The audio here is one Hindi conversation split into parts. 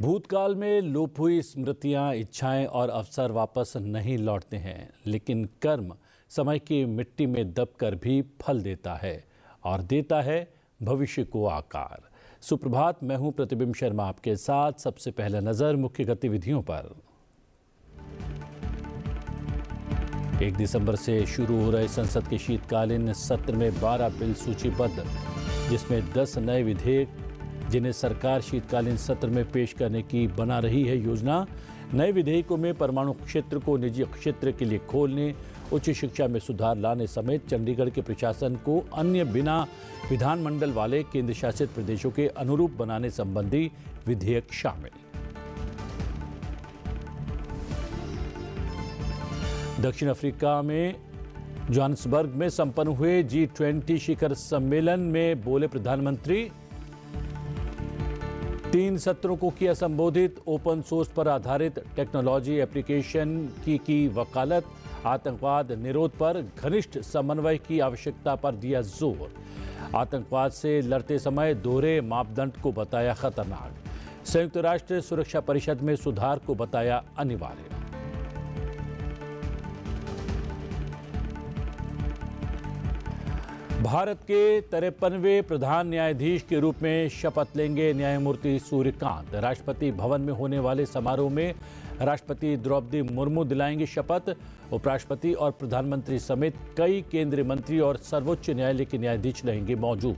भूतकाल में लोप हुई स्मृतियां, इच्छाएं और अवसर वापस नहीं लौटते हैं, लेकिन कर्म समय की मिट्टी में दबकर भी फल देता है और देता है भविष्य को आकार। सुप्रभात, मैं हूं प्रतिबिंब शर्मा आपके साथ। सबसे पहले नजर मुख्य गतिविधियों पर। 1 दिसंबर से शुरू हो रहे संसद के शीतकालीन सत्र में 12 बिल सूचीबद्ध, जिसमें 10 नए विधेयक जिन्हें सरकार शीतकालीन सत्र में पेश करने की बना रही है योजना। नए विधेयकों में परमाणु क्षेत्र को निजी क्षेत्र के लिए खोलने, उच्च शिक्षा में सुधार लाने समेत चंडीगढ़ के प्रशासन को अन्य बिना विधानमंडल वाले केंद्र शासित प्रदेशों के अनुरूप बनाने संबंधी विधेयक शामिल। दक्षिण अफ्रीका में जोहान्सबर्ग में संपन्न हुए G20 शिखर सम्मेलन में बोले प्रधानमंत्री, 3 सत्रों को किया संबोधित। ओपन सोर्स पर आधारित टेक्नोलॉजी एप्लीकेशन की वकालत। आतंकवाद निरोध पर घनिष्ठ समन्वय की आवश्यकता पर दिया जोर। आतंकवाद से लड़ते समय दोहरे मापदंड को बताया खतरनाक। संयुक्त राष्ट्र सुरक्षा परिषद में सुधार को बताया अनिवार्य। भारत के 53वें प्रधान न्यायाधीश के रूप में शपथ लेंगे न्यायमूर्ति सूर्यकांत। राष्ट्रपति भवन में होने वाले समारोह में राष्ट्रपति द्रौपदी मुर्मू दिलाएंगे शपथ। उपराष्ट्रपति और प्रधानमंत्री समेत कई केंद्रीय मंत्री और सर्वोच्च न्यायालय के न्यायाधीश रहेंगे मौजूद।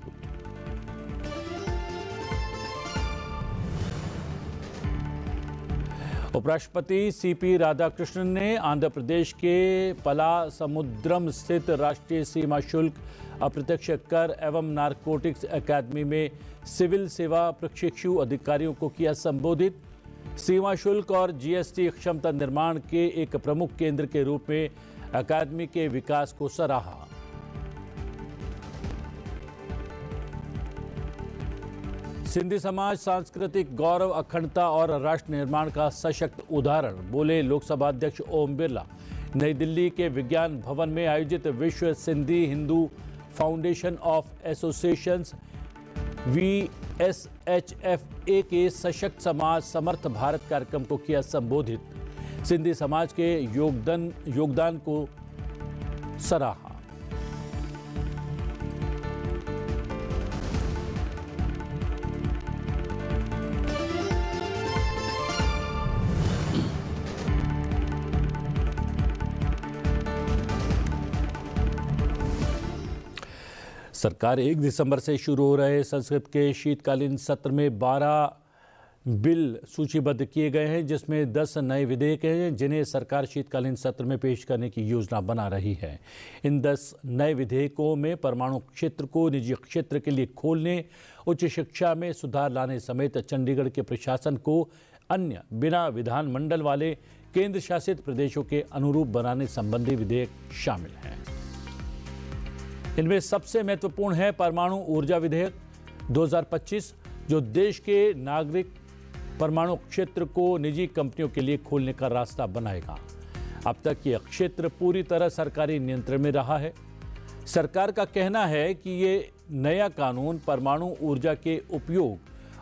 उपराष्ट्रपति सीपी राधाकृष्णन ने आंध्र प्रदेश के पलासमुद्रम स्थित राष्ट्रीय सीमा शुल्क, अप्रत्यक्ष कर एवं नारकोटिक्स अकादमी में सिविल सेवा प्रशिक्षु अधिकारियों को किया संबोधित। सीमा शुल्क और जीएसटी क्षमता निर्माण के एक प्रमुख केंद्र के रूप में अकादमी के विकास को सराहा। सिंधी समाज सांस्कृतिक गौरव, अखंडता और राष्ट्र निर्माण का सशक्त उदाहरण, बोले लोकसभा अध्यक्ष ओम बिरला। नई दिल्ली के विज्ञान भवन में आयोजित विश्व Sindhi Hindu foundation of associations VSHFA के सशक्त समाज समर्थ भारत कार्यक्रम को किया संबोधित। सिंधी समाज के योगदान को सराहा। सरकार 1 दिसंबर से शुरू हो रहे संसद के शीतकालीन सत्र में 12 बिल सूचीबद्ध किए गए हैं, जिसमें 10 नए विधेयक हैं जिन्हें सरकार शीतकालीन सत्र में पेश करने की योजना बना रही है। इन 10 नए विधेयकों में परमाणु क्षेत्र को निजी क्षेत्र के लिए खोलने, उच्च शिक्षा में सुधार लाने समेत चंडीगढ़ के प्रशासन को अन्य बिना विधानमंडल वाले केंद्र शासित प्रदेशों के अनुरूप बनाने संबंधी विधेयक शामिल हैं। इनमें सबसे महत्वपूर्ण है परमाणु ऊर्जा विधेयक 2025, जो देश के नागरिक परमाणु क्षेत्र को निजी कंपनियों के लिए खोलने का रास्ता बनाएगा। अब तक यह क्षेत्र पूरी तरह सरकारी नियंत्रण में रहा है। सरकार का कहना है कि ये नया कानून परमाणु ऊर्जा के उपयोग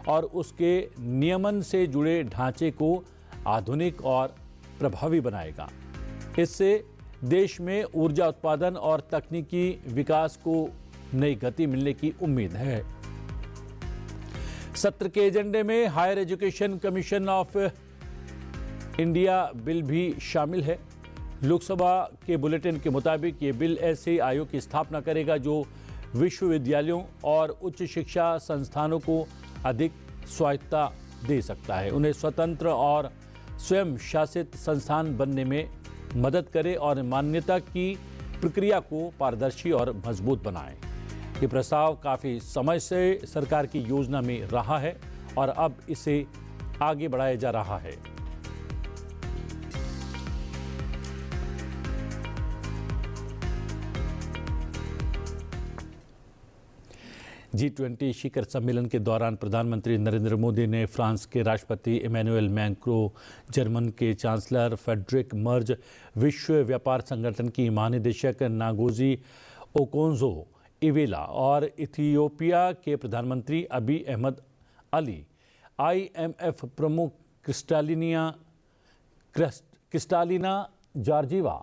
और उसके नियमन से जुड़े ढांचे को आधुनिक और प्रभावी बनाएगा। इससे देश में ऊर्जा उत्पादन और तकनीकी विकास को नई गति मिलने की उम्मीद है। सत्र के एजेंडे में higher education commission of India bill भी शामिल है। लोकसभा के बुलेटिन के मुताबिक ये बिल ऐसे आयोग की स्थापना करेगा जो विश्वविद्यालयों और उच्च शिक्षा संस्थानों को अधिक स्वायत्तता दे सकता है, उन्हें स्वतंत्र और स्वयं शासित संस्थान बनने में मदद करे और मान्यता की प्रक्रिया को पारदर्शी और मजबूत बनाए। ये प्रस्ताव काफ़ी समय से सरकार की योजना में रहा है और अब इसे आगे बढ़ाया जा रहा है। G20 शिखर सम्मेलन के दौरान प्रधानमंत्री नरेंद्र मोदी ने फ्रांस के राष्ट्रपति इमैनुएल मैक्रों, जर्मन के चांसलर फ्रेडरिक मर्ज, विश्व व्यापार संगठन की महानिदेशक नागोजी ओकोंजो इवेला और इथियोपिया के प्रधानमंत्री अबी अहमद अली IMF प्रमुख क्रिस्टालिना जॉर्जीवा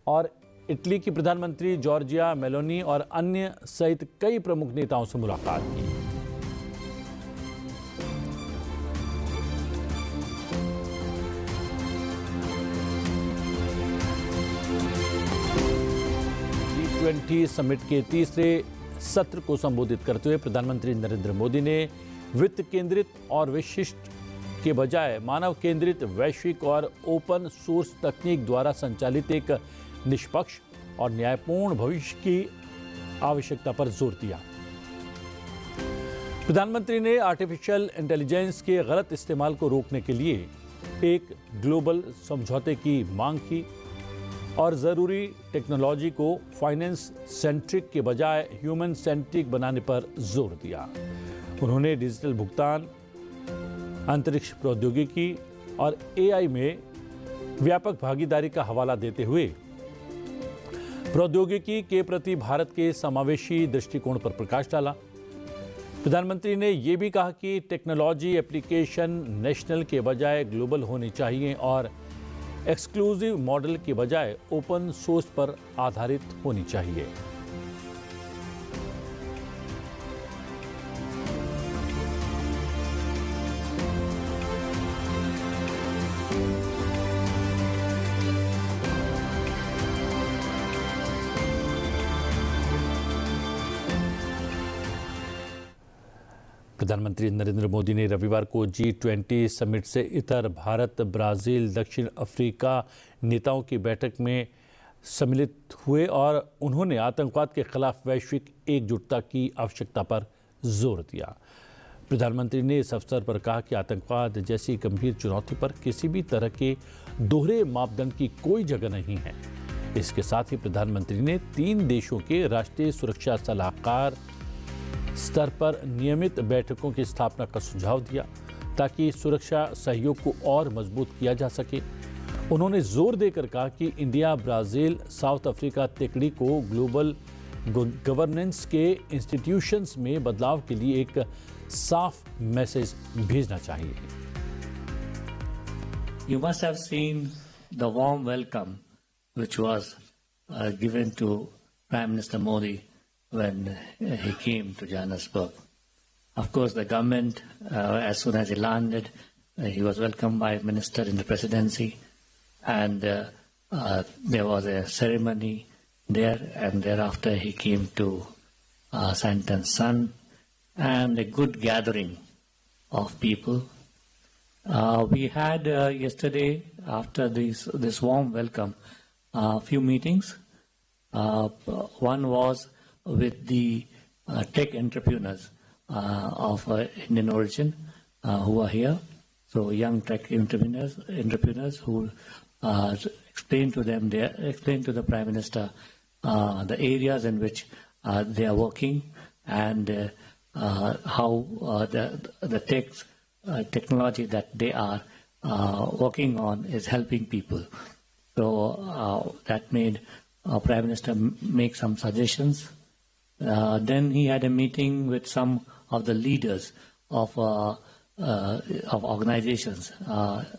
और इटली की प्रधानमंत्री जॉर्जिया मेलोनी और अन्य सहित कई प्रमुख नेताओं से मुलाकात की। G20 समिट के तीसरे सत्र को संबोधित करते हुए प्रधानमंत्री नरेंद्र मोदी ने वित्त केंद्रित और विशिष्ट के बजाय मानव केंद्रित वैश्विक और ओपन सोर्स तकनीक द्वारा संचालित एक निष्पक्ष और न्यायपूर्ण भविष्य की आवश्यकता पर जोर दिया। प्रधानमंत्री ने आर्टिफिशियल इंटेलिजेंस के गलत इस्तेमाल को रोकने के लिए एक ग्लोबल समझौते की मांग की और ज़रूरी टेक्नोलॉजी को फाइनेंस सेंट्रिक के बजाय ह्यूमन सेंट्रिक बनाने पर जोर दिया। उन्होंने डिजिटल भुगतान, अंतरिक्ष प्रौद्योगिकी और AI में व्यापक भागीदारी का हवाला देते हुए प्रौद्योगिकी के प्रति भारत के समावेशी दृष्टिकोण पर प्रकाश डाला। प्रधानमंत्री ने यह भी कहा कि टेक्नोलॉजी एप्लीकेशन नेशनल के बजाय ग्लोबल होनी चाहिए और एक्सक्लूसिव मॉडल के बजाय ओपन सोर्स पर आधारित होनी चाहिए। प्रधानमंत्री नरेंद्र मोदी ने रविवार को G20 समिट से इतर भारत, ब्राजील, दक्षिण अफ्रीका नेताओं की बैठक में सम्मिलित हुए और उन्होंने आतंकवाद के खिलाफ वैश्विक एकजुटता की आवश्यकता पर जोर दिया। प्रधानमंत्री ने इस अवसर पर कहा कि आतंकवाद जैसी गंभीर चुनौती पर किसी भी तरह के दोहरे मापदंड की कोई जगह नहीं है। इसके साथ ही प्रधानमंत्री ने 3 देशों के राष्ट्रीय सुरक्षा सलाहकार स्तर पर नियमित बैठकों की स्थापना का सुझाव दिया ताकि सुरक्षा सहयोग को और मजबूत किया जा सके। उन्होंने जोर देकर कहा कि इंडिया, ब्राजील, साउथ अफ्रीका तिकड़ी को ग्लोबल गवर्नेंस के इंस्टीट्यूशंस में बदलाव के लिए एक साफ मैसेज भेजना चाहिए। You must have seen the warm welcome which was given to Prime Minister Modi when he came to Johannesburg. Of course, the government, as soon as he landed, he was welcomed by a minister in the presidency, and there was a ceremony there, and thereafter he came to Santon Sun, and a good gathering of people. We had yesterday, after this warm welcome, a few meetings. One was with the tech entrepreneurs of Indian origin who are here. So young tech entrepreneurs who explain to the Prime Minister the areas in which they are working and how the technology that they are working on is helping people. So that made Prime Minister make some suggestions. Then he had a meeting with some of the leaders of organizations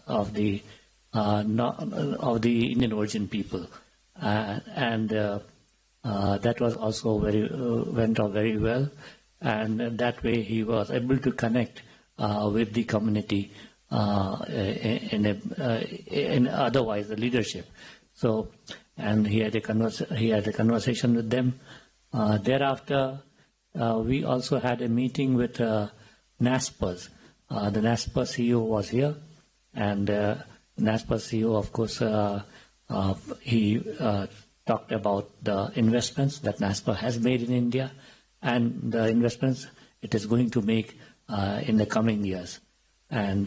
of the Indian origin people, and that was also went off very well, and that way he was able to connect with the community in otherwise the leadership. So, and he had a conversation with them. Thereafter, we also had a meeting with NASPERS. The NASPERS CEO was here, and NASPERS CEO, of course, he talked about the investments that NASPER has made in India and the investments it is going to make in the coming years. And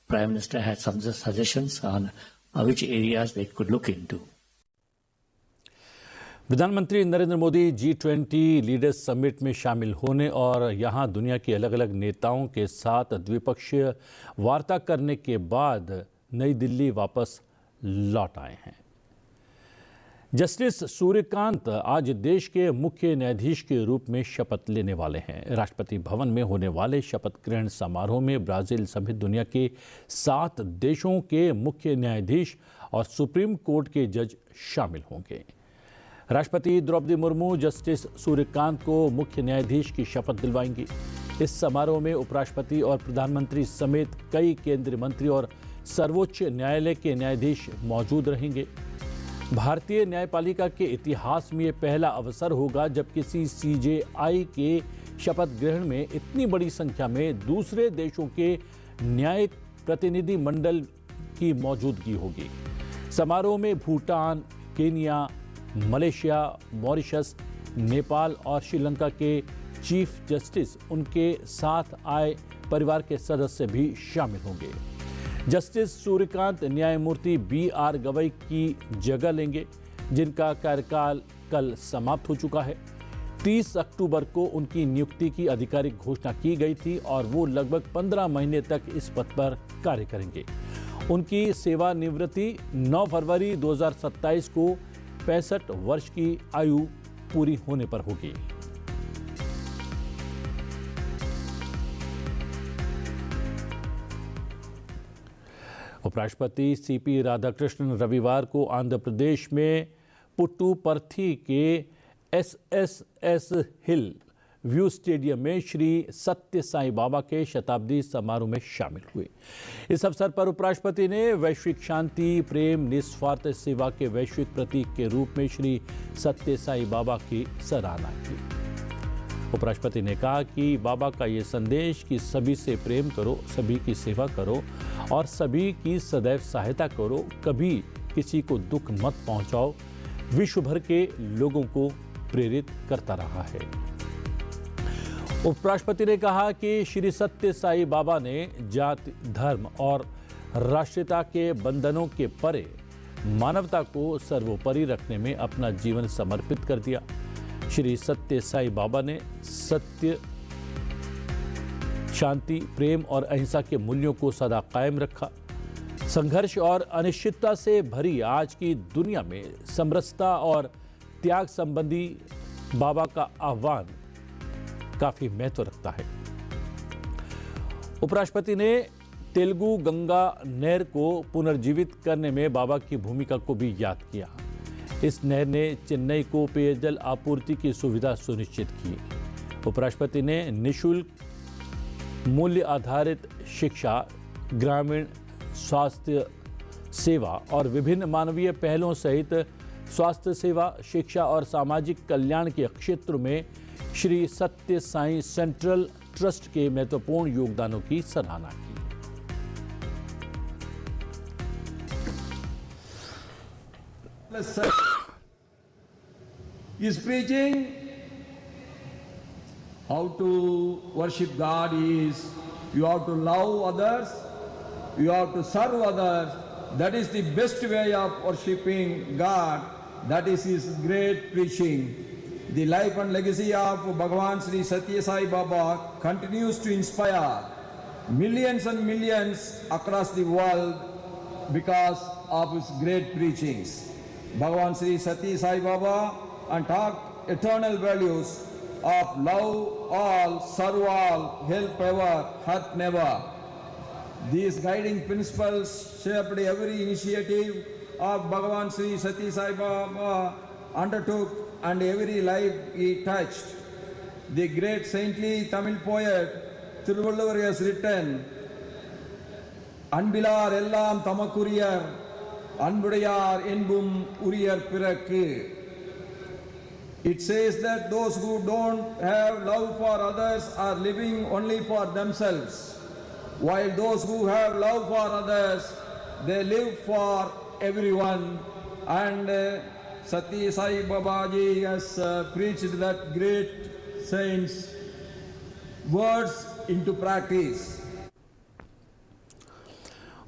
Prime Minister had some suggestions on which areas they could look into. प्रधानमंत्री Narendra Modi G20 leaders summit में शामिल होने और यहां दुनिया के अलग अलग नेताओं के साथ द्विपक्षीय वार्ता करने के बाद नई दिल्ली वापस लौट आए हैं। जस्टिस सूर्यकांत आज देश के मुख्य न्यायाधीश के रूप में शपथ लेने वाले हैं। राष्ट्रपति भवन में होने वाले शपथ ग्रहण समारोह में ब्राजील समेत दुनिया के 7 देशों के मुख्य न्यायाधीश और सुप्रीम कोर्ट के जज शामिल होंगे। राष्ट्रपति द्रौपदी मुर्मू जस्टिस सूर्यकांत को मुख्य न्यायाधीश की शपथ दिलवाएंगी। इस समारोह में उपराष्ट्रपति और प्रधानमंत्री समेत कई केंद्रीय मंत्री और सर्वोच्च न्यायालय के न्यायाधीश मौजूद रहेंगे। भारतीय न्यायपालिका के इतिहास में यह पहला अवसर होगा जब किसी सीजेआई के शपथ ग्रहण में इतनी बड़ी संख्या में दूसरे देशों के न्यायिक प्रतिनिधि मंडल की मौजूदगी होगी। समारोह में Bhutan, Kenya, Malaysia, Mauritius, Nepal और श्रीलंका के चीफ जस्टिस, उनके साथ आए परिवार के सदस्य भी शामिल होंगे। जस्टिस सूर्यकांत न्यायमूर्ति BR गवई की जगह लेंगे, जिनका कार्यकाल कल समाप्त हो चुका है। 30 अक्टूबर को उनकी नियुक्ति की आधिकारिक घोषणा की गई थी और वो लगभग 15 महीने तक इस पद पर कार्य करेंगे। उनकी सेवानिवृत्ति 9 फरवरी 2027 को 65 वर्ष की आयु पूरी होने पर होगी। उपराष्ट्रपति CP राधाकृष्णन रविवार को आंध्र प्रदेश में पुट्टुपर्थी के SSS हिल व्यू स्टेडियम में श्री सत्य साईं बाबा के शताब्दी समारोह में शामिल हुए। इस अवसर पर उपराष्ट्रपति ने वैश्विक शांति, प्रेम, निस्वार्थ सेवा के वैश्विक प्रतीक के रूप में श्री सत्य साईं बाबा की सराहना की। उपराष्ट्रपति ने कहा कि बाबा का ये संदेश कि सभी से प्रेम करो, सभी की सेवा करो और सभी की सदैव सहायता करो, कभी किसी को दुख मत पहुंचाओ, विश्व भर के लोगों को प्रेरित करता रहा है। उपराष्ट्रपति ने कहा कि श्री सत्य साईं बाबा ने जाति, धर्म और राष्ट्रीयता के बंधनों के परे मानवता को सर्वोपरि रखने में अपना जीवन समर्पित कर दिया। श्री सत्य साईं बाबा ने सत्य, शांति, प्रेम और अहिंसा के मूल्यों को सदा कायम रखा। संघर्ष और अनिश्चितता से भरी आज की दुनिया में समरसता और त्याग संबंधी बाबा का आह्वान काफी महत्व रखता है। उपराष्ट्रपति ने तेलुगु गंगा नहर को पुनर्जीवित करने में बाबा की भूमिका को भी याद किया। इस नहर ने चेन्नई को पेयजल आपूर्ति की सुविधा सुनिश्चित की। उपराष्ट्रपति ने निःशुल्क मूल्य आधारित शिक्षा, ग्रामीण स्वास्थ्य सेवा और विभिन्न मानवीय पहलों सहित स्वास्थ्य सेवा, शिक्षा और सामाजिक कल्याण के क्षेत्र में श्री सत्य साईं सेंट्रल ट्रस्ट के महत्वपूर्ण योगदानों की सराहना की। Is preaching how to worship God is you have to love others, you have to serve others. That is the best way of worshipping God. That is his great preaching. The life and legacy of Bhagavan Sri Satya Sai Baba continues to inspire millions and millions across the world because of his great preachings. Bhagavan Sri Satya Sai Baba and taught eternal values of love all, serve all, help ever, hurt never. These guiding principles shaped every initiative of Bhagavan Sri Satya Sai Baba undertook and every life he touched. The great saintly Tamil poet Thiruvalluvar has written, Anbilar ellam tamakuriyar, Anbudayar enbum uriyar pirakku. It says that those who don't have love for others are living only for themselves, while those who have love for others, they live for everyone. And Satya Sai Babaji has preached that great saint's words into practice.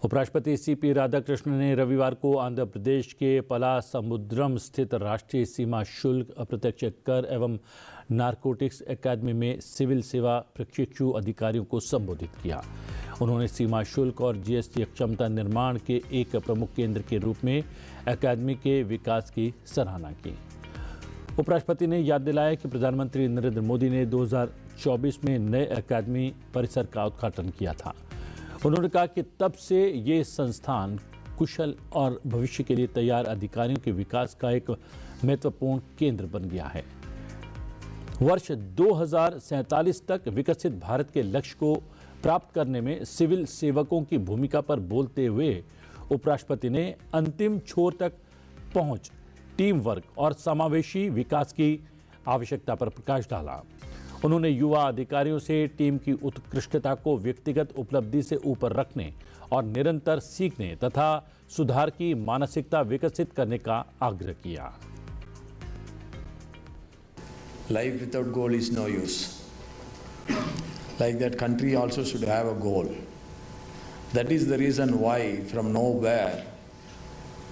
उपराष्ट्रपति CP राधाकृष्णन ने रविवार को आंध्र प्रदेश के पला समुद्रम स्थित राष्ट्रीय सीमा शुल्क, अप्रत्यक्ष कर एवं नारकोटिक्स एकेडमी में सिविल सेवा प्रशिक्षु अधिकारियों को संबोधित किया। उन्होंने सीमा शुल्क और जीएसटी क्षमता निर्माण के एक प्रमुख केंद्र के रूप में अकादमी के विकास की सराहना की। उपराष्ट्रपति ने याद दिलाया कि प्रधानमंत्री नरेंद्र मोदी ने 2024 में नए अकादमी परिसर का उद्घाटन किया था। उन्होंने कहा कि तब से ये संस्थान कुशल और भविष्य के लिए तैयार अधिकारियों के विकास का एक महत्वपूर्ण केंद्र बन गया है। वर्ष 2047 तक विकसित भारत के लक्ष्य को प्राप्त करने में सिविल सेवकों की भूमिका पर बोलते हुए उपराष्ट्रपति ने अंतिम छोर तक पहुंच, टीम वर्क और समावेशी विकास की आवश्यकता पर प्रकाश डाला। उन्होंने युवा अधिकारियों से टीम की उत्कृष्टता को व्यक्तिगत उपलब्धि से ऊपर रखने और निरंतर सीखने तथा सुधार की मानसिकता विकसित करने का आग्रह किया। Life without goal is no use. Like that, country also should have a goal. That is the reason why from nowhere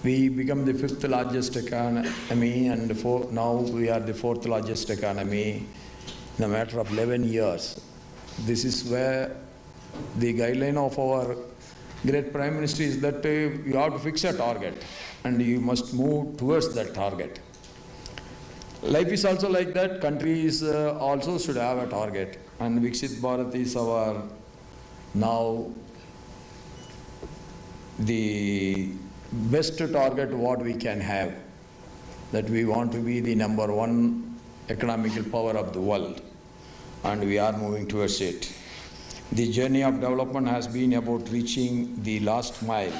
we become the 5th largest economy and now we are the 4th largest economy in a matter of 11 years. This is where the guideline of our great Prime Minister is that you have to fix a target and you must move towards that target. Life is also like that. Countries also should have a target, and Viksit Bharat is our now the best target what we can have, that we want to be the #1 economical power of the world, and we are moving towards it. The journey of development has been about reaching the last mile.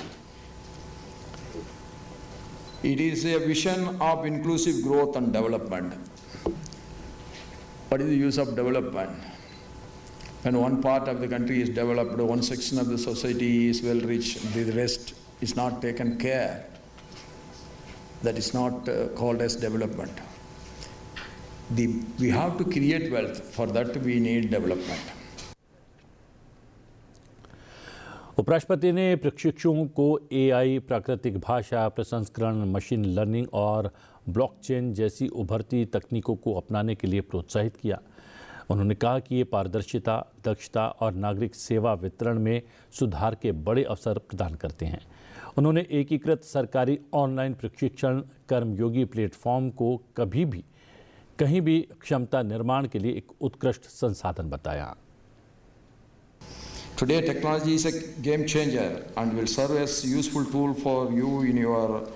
It is a vision of inclusive growth and development. What is the use of development? When one part of the country is developed, one section of the society is well reached, the rest is not taken care. That is not called as development. We have to create wealth. For that we need development. उपराष्ट्रपति ने प्रशिक्षुओं को एआई, प्राकृतिक भाषा प्रसंस्करण, मशीन लर्निंग और ब्लॉकचेन जैसी उभरती तकनीकों को अपनाने के लिए प्रोत्साहित किया। उन्होंने कहा कि ये पारदर्शिता, दक्षता और नागरिक सेवा वितरण में सुधार के बड़े अवसर प्रदान करते हैं। उन्होंने एकीकृत सरकारी ऑनलाइन प्रशिक्षण कर्मयोगी प्लेटफॉर्म को कहीं भी क्षमता निर्माण के लिए एक उत्कृष्ट संसाधन बताया। Today technology is a game changer and will serve as a useful tool for you in your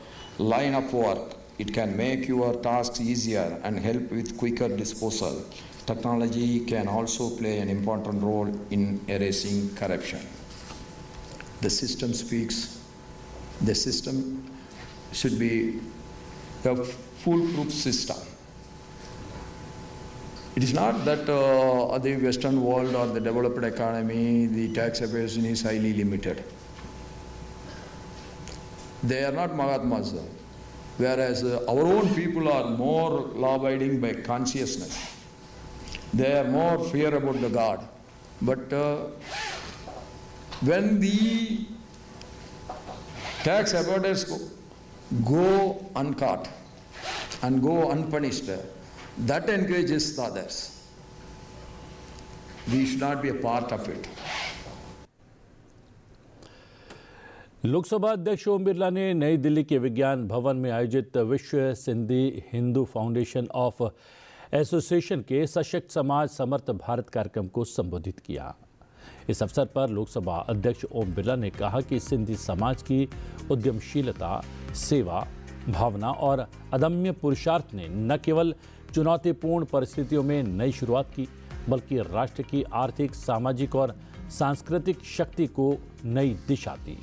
line of work. It can make your tasks easier and help with quicker disposal. Technology can also play an important role in erasing corruption. The system speaks. The system should be a foolproof system. It is not that the Western world or the developed economy, the tax evasion is highly limited. They are not Mahatmas, whereas our own people are more law-abiding by consciousness. They are more fear about the God. But when the tax avoiders go uncaught and go unpunished, that encourages the others. We should not be a part of it. Lok Sabha अध्यक्ष ओम बिरला ने नई दिल्ली के विज्ञान भवन में आयोजित विश्व Sindhi Hindu foundation of association के सशक्त समाज समर्थ भारत कार्यक्रम को संबोधित किया। इस अवसर पर लोकसभा अध्यक्ष ओम बिरला ने कहा कि सिंधी समाज की उद्यमशीलता, सेवा भावना और अदम्य पुरुषार्थ ने न केवल चुनौतीपूर्ण परिस्थितियों में नई शुरुआत की, बल्कि राष्ट्र की आर्थिक, सामाजिक और सांस्कृतिक शक्ति को नई दिशा दी।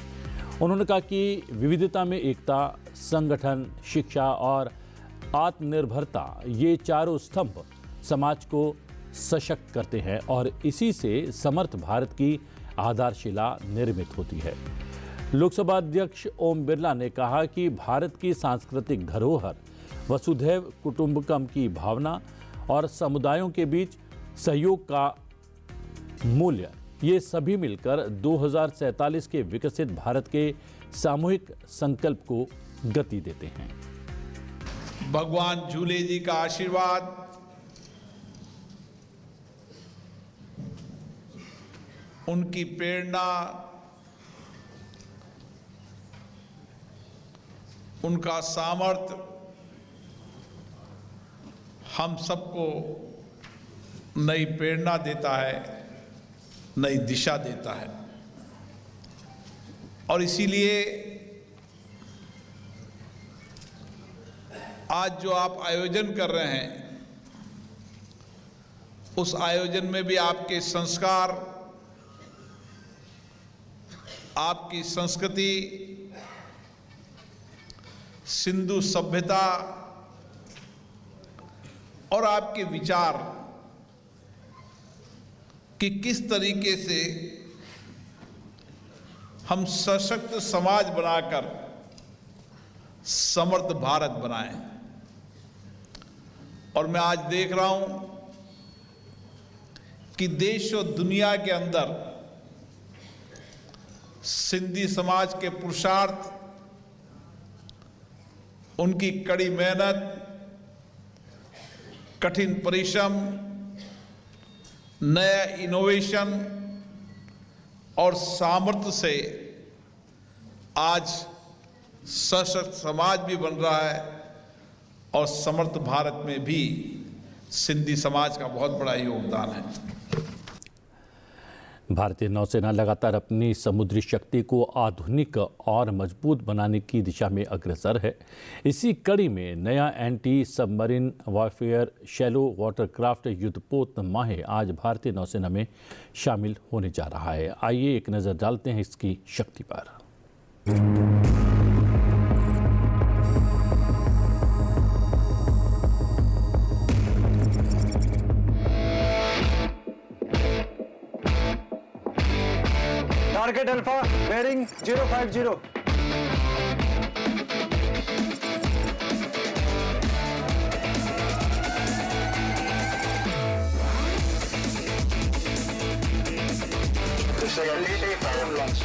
उन्होंने कहा कि विविधता में एकता, संगठन, शिक्षा और आत्मनिर्भरता, ये चारों स्तंभ समाज को सशक्त करते हैं और इसी से समर्थ भारत की आधारशिला निर्मित होती है। लोकसभा अध्यक्ष ओम बिरला ने कहा कि भारत की सांस्कृतिक धरोहर, वसुधैव कुटुंबकम की भावना और समुदायों के बीच सहयोग का मूल्य, ये सभी मिलकर 2047 के विकसित भारत के सामूहिक संकल्प को गति देते हैं। भगवान झूले जी का आशीर्वाद उनकी प्रेरणा, उनका सामर्थ्य हम सबको नई प्रेरणा देता है, नई दिशा देता है। और इसीलिए आज जो आप आयोजन कर रहे हैं, उस आयोजन में भी आपके संस्कार, आपकी संस्कृति, सिंधु सभ्यता और आपके विचार कि किस तरीके से हम सशक्त समाज बनाकर समर्थ भारत बनाएं। और मैं आज देख रहा हूं कि देश और दुनिया के अंदर सिंधी समाज के पुरुषार्थ, उनकी कड़ी मेहनत, कठिन परिश्रम, नया इनोवेशन और सामर्थ्य से आज सशक्त समाज भी बन रहा है और समर्थ भारत में भी सिंधी समाज का बहुत बड़ा योगदान है। भारतीय नौसेना लगातार अपनी समुद्री शक्ति को आधुनिक और मजबूत बनाने की दिशा में अग्रसर है। इसी कड़ी में नया anti submarine warfare shallow watercraft युद्धपोत माहे आज भारतीय नौसेना में शामिल होने जा रहा है। आइए एक नज़र डालते हैं इसकी शक्ति पर। Target Alpha, bearing 050. This is a leading power launch.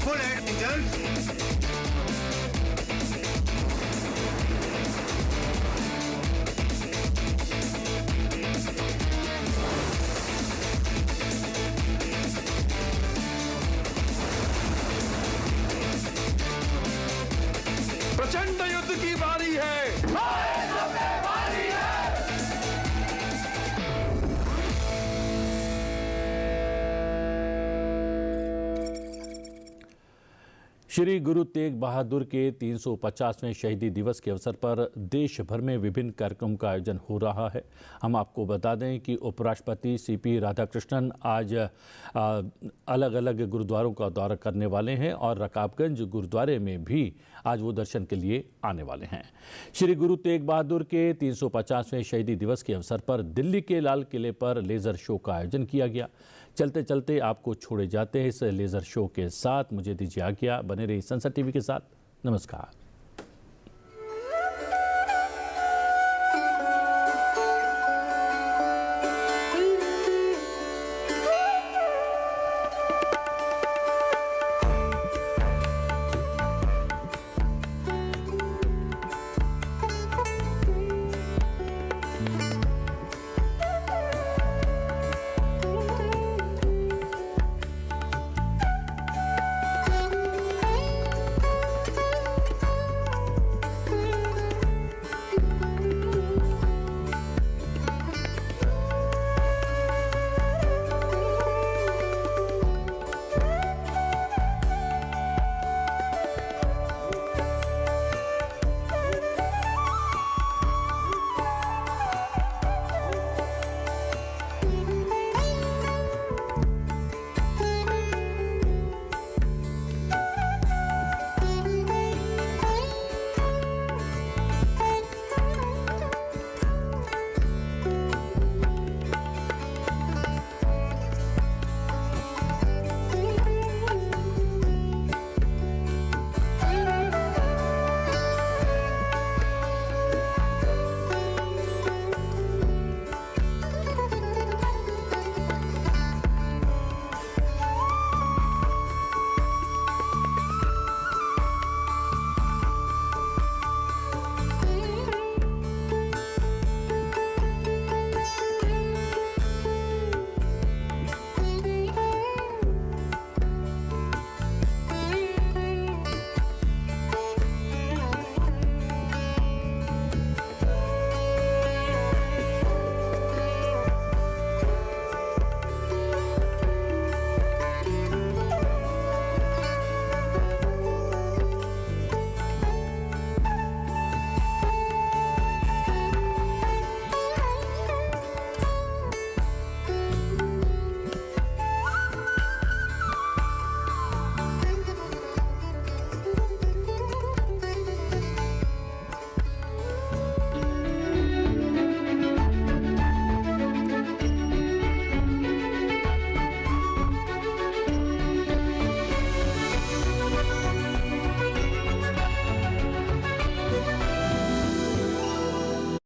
Full head engines. प्रचंड युद्ध की बारी है। श्री गुरु तेग बहादुर के 350वें शहीदी दिवस के अवसर पर देश भर में विभिन्न कार्यक्रमों का आयोजन हो रहा है। हम आपको बता दें कि उपराष्ट्रपति सीपी राधाकृष्णन आज अलग अलग गुरुद्वारों का दौरा करने वाले हैं और रकाबगंज गुरुद्वारे में भी आज वो दर्शन के लिए आने वाले हैं। श्री गुरु तेग बहादुर के 350वें शहीदी दिवस के अवसर पर दिल्ली के लाल किले पर लेज़र शो का आयोजन किया गया। चलते चलते आपको छोड़े जाते हैं इस लेज़र शो के साथ। मुझे दीजिए आज्ञा, बने रहिए संसद टीवी के साथ। नमस्कार।